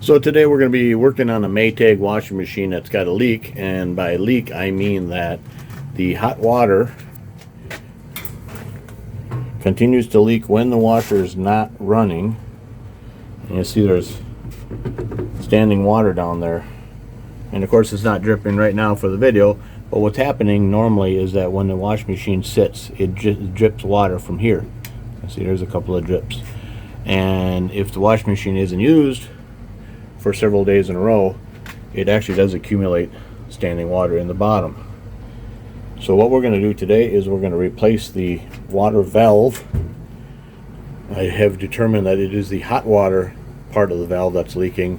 So today we're going to be working on a Maytag washing machine that's got a leak, and by leak I mean that the hot water continues to leak when the washer is not running. And you see there's standing water down there, and of course it's not dripping right now for the video, but what's happening normally is that when the washing machine sits, it just drips water from here. See, there's a couple of drips, and if the washing machine isn't used for several days in a row, it actually does accumulate standing water in the bottom. So what we're going to do today is we're going to replace the water valve. I have determined that it is the hot water part of the valve that's leaking,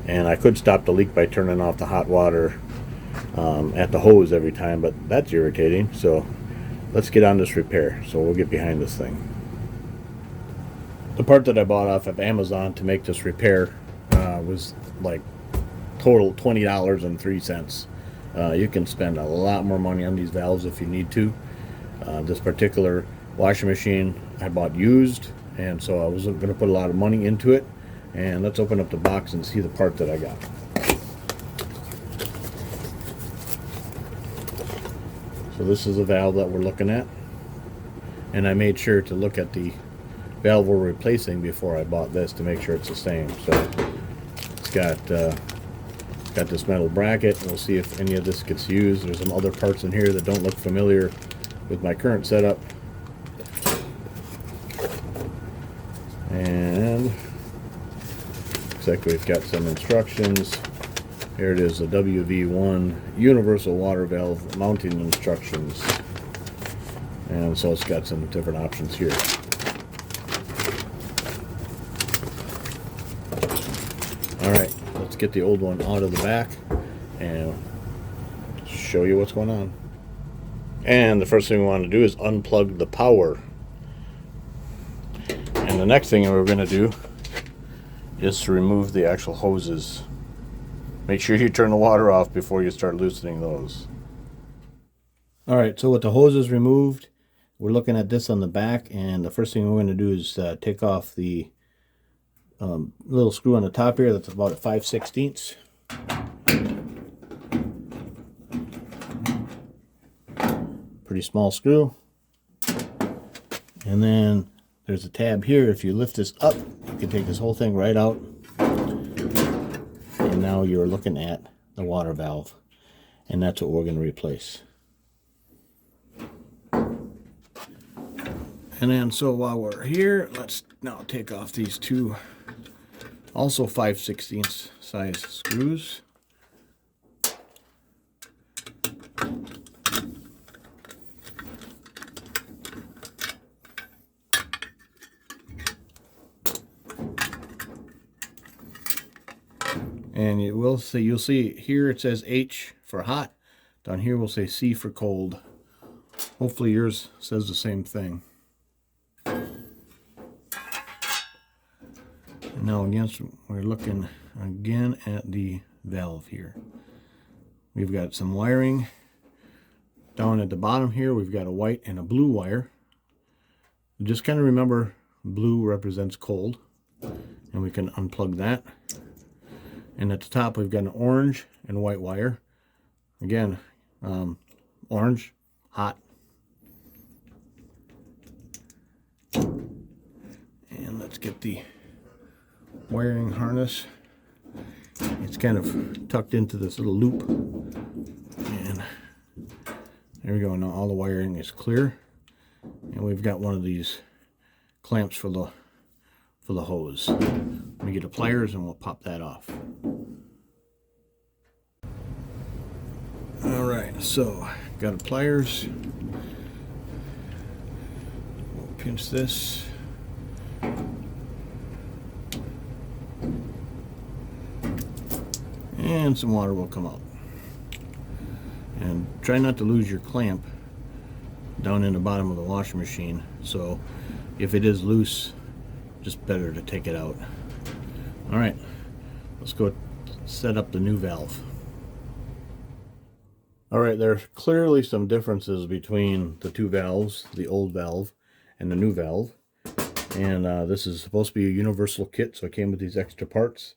and I could stop the leak by turning off the hot water at the hose every time, but that's irritating. So let's get on this repair. So we'll get behind this thing. The part that I bought off of Amazon to make this repair was like total $20.03. You can spend a lot more money on these valves if you need to. This particular washing machine I bought used, and so I wasn't going to put a lot of money into it. And let's open up the box and see the part that I got. So this is the valve that we're looking at, and I made sure to look at the valve we're replacing before I bought this to make sure it's the same. So it's got this metal bracket. We'll see if any of this gets used. There's some other parts in here that don't look familiar with my current setup. And looks like we've got some instructions. Here it is, the WV1 universal water valve mounting instructions. And so it's got some different options here. Alright, let's get the old one out of the back and show you what's going on. And the first thing we want to do is unplug the power. And the next thing we're going to do is to remove the actual hoses. Make sure you turn the water off before you start loosening those. Alright, so with the hoses removed, we're looking at this on the back, and the first thing we're going to do is take off the little screw on the top here that's about at 5/16. Pretty small screw. And then there's a tab here. If you lift this up, you can take this whole thing right out. And now you're looking at the water valve. And that's what we're going to replace. And then, so while we're here, let's now take off these two, also 5/16 size screws. And it will say, you'll see here it says H for hot. Down here we'll say C for cold. Hopefully yours says the same thing. Now again, we're looking again at the valve here. We've got some wiring down at the bottom here. We've got a white and a blue wire. Just kind of remember, blue represents cold, and we can unplug that. And at the top we've got an orange and white wire. Again, orange, hot. And let's get the wiring harness. It's kind of tucked into this little loop, and there we go. Now all the wiring is clear, and we've got one of these clamps for the hose. Let me get the pliers and we'll pop that off. Alright, so got the pliers. We'll pinch this. And some water will come out. And try not to lose your clamp down in the bottom of the washing machine. So if it is loose, just better to take it out. Alright, let's go set up the new valve. Alright, there's clearly some differences between the two valves, the old valve and the new valve. And this is supposed to be a universal kit, so it came with these extra parts.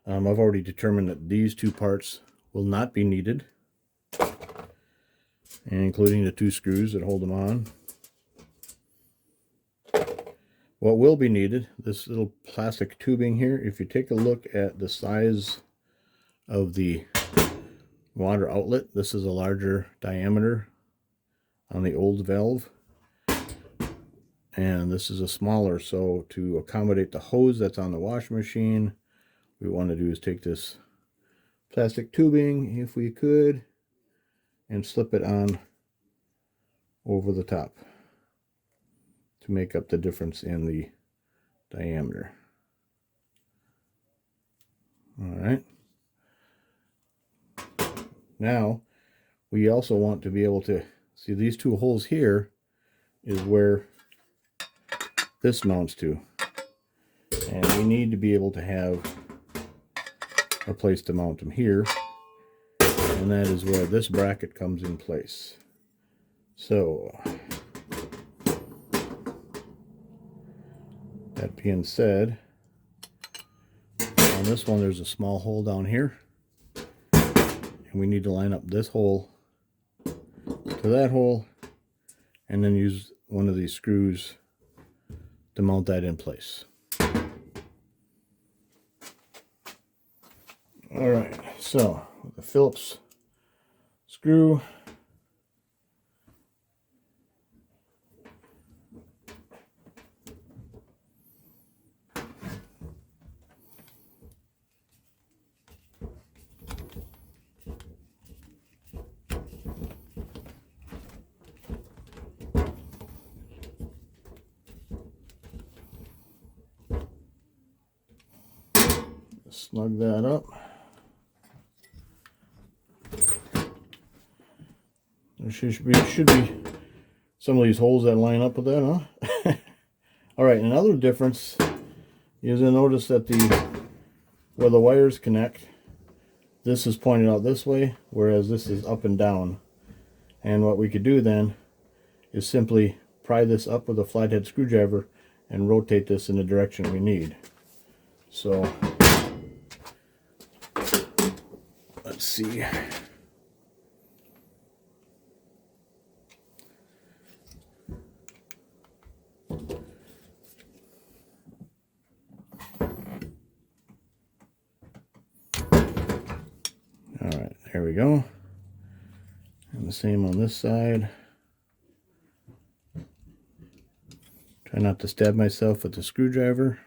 I've already determined that these two parts will not be needed, including the two screws that hold them on. What will be needed, this little plastic tubing here. If you take a look at the size of the water outlet, this is a larger diameter on the old valve, and this is a smaller. So to accommodate the hose that's on the washing machine, what we want to do is take this plastic tubing, if we could, and slip it on over the top to make up the difference in the diameter. All right. Now, we also want to be able to see these two holes here is where this mounts to. And we need to be able to have a place to mount them here. And that is where this bracket comes in place. So, that being said, on this one there's a small hole down here. And we need to line up this hole to that hole, and then use one of these screws to mount that in place. Alright, so with the Phillips screw, snug that up. There should be some of these holes that line up with that, huh? Alright, another difference is you'll notice that where the wires connect, this is pointed out this way, whereas this is up and down. And what we could do then is simply pry this up with a flathead screwdriver and rotate this in the direction we need. So let's see. Alright, there we go. And the same on this side. Try not to stab myself with the screwdriver.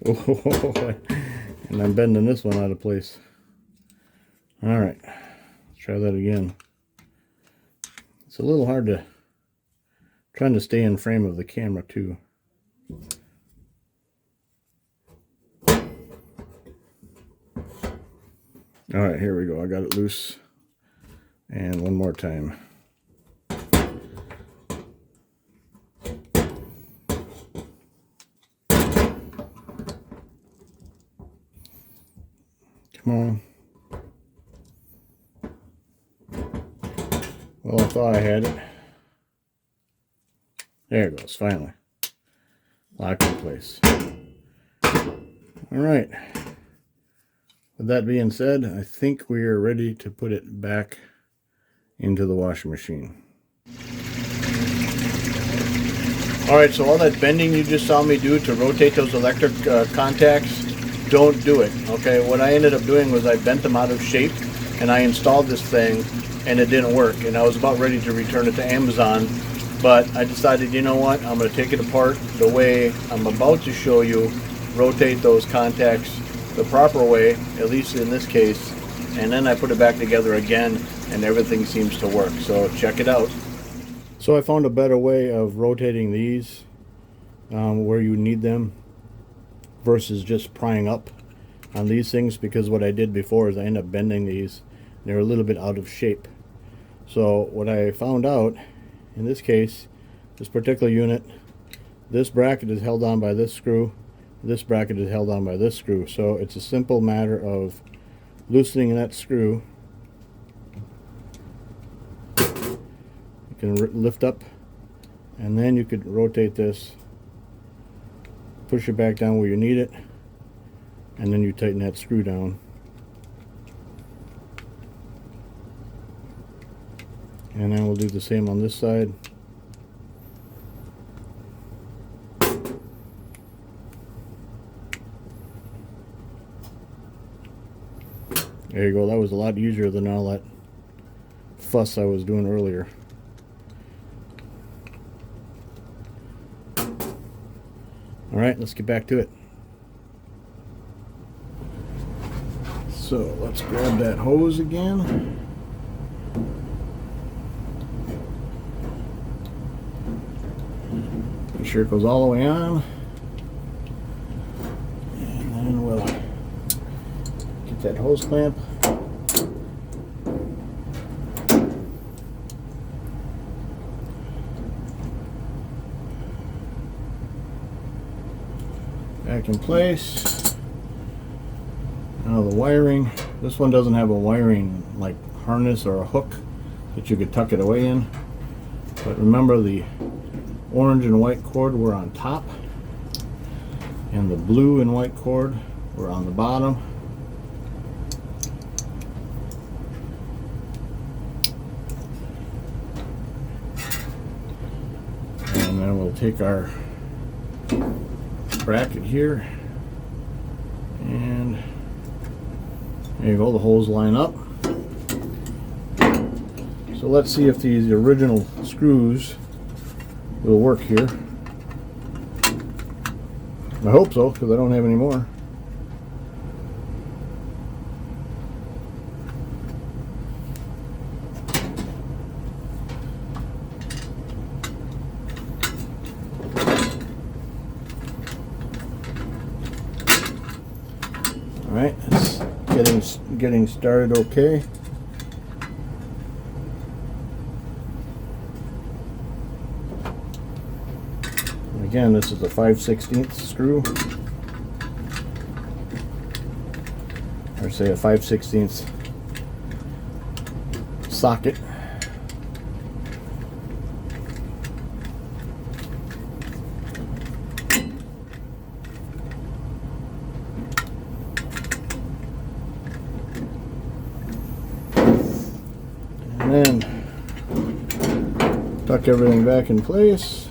Oh, and I'm bending this one out of place. Alright, let's try that again. It's a little hard to, trying to stay in frame of the camera too. Alright, here we go. I got it loose. And one more time. Come on. Well, I thought I had it. There it goes, finally. Locked in place. Alright. With that being said, I think we are ready to put it back into the washing machine. Alright, so all that bending you just saw me do to rotate those electric contacts, don't do it. Okay, what I ended up doing was I bent them out of shape and I installed this thing and it didn't work, and I was about ready to return it to Amazon, but I decided, you know what, I'm going to take it apart the way I'm about to show you, rotate those contacts the proper way, at least in this case, and then I put it back together again and everything seems to work. So check it out. So I found a better way of rotating these where you need them versus just prying up on these things, because what I did before is I ended up bending these. They're a little bit out of shape. So what I found out in this case, this particular unit This bracket is held on by this screw. This bracket is held on by this screw. So it's a simple matter of loosening that screw. You can lift up, and then you could rotate this, push it back down where you need it, and then you tighten that screw down. And then we'll do the same on this side. There you go. That was a lot easier than all that fuss I was doing earlier. Alright, let's get back to it. So let's grab that hose again. Make sure it goes all the way on. And then we'll get that hose clamp. Back in place. Now the wiring. This one doesn't have a wiring like harness or a hook that you could tuck it away in. But remember, the orange and white cord were on top, and the blue and white cord were on the bottom. And then we'll take our bracket here, and there you go, the holes line up. So let's see if these original screws will work here. I hope so, because I don't have any more. Alright, it's getting started okay. Again, this is a 5/16 screw, or say a 5/16 socket. And then tuck everything back in place.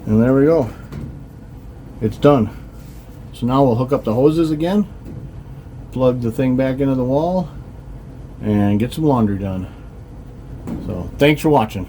And there we go. It's done. So now we'll hook up the hoses again, plug the thing back into the wall, and get some laundry done. So thanks for watching.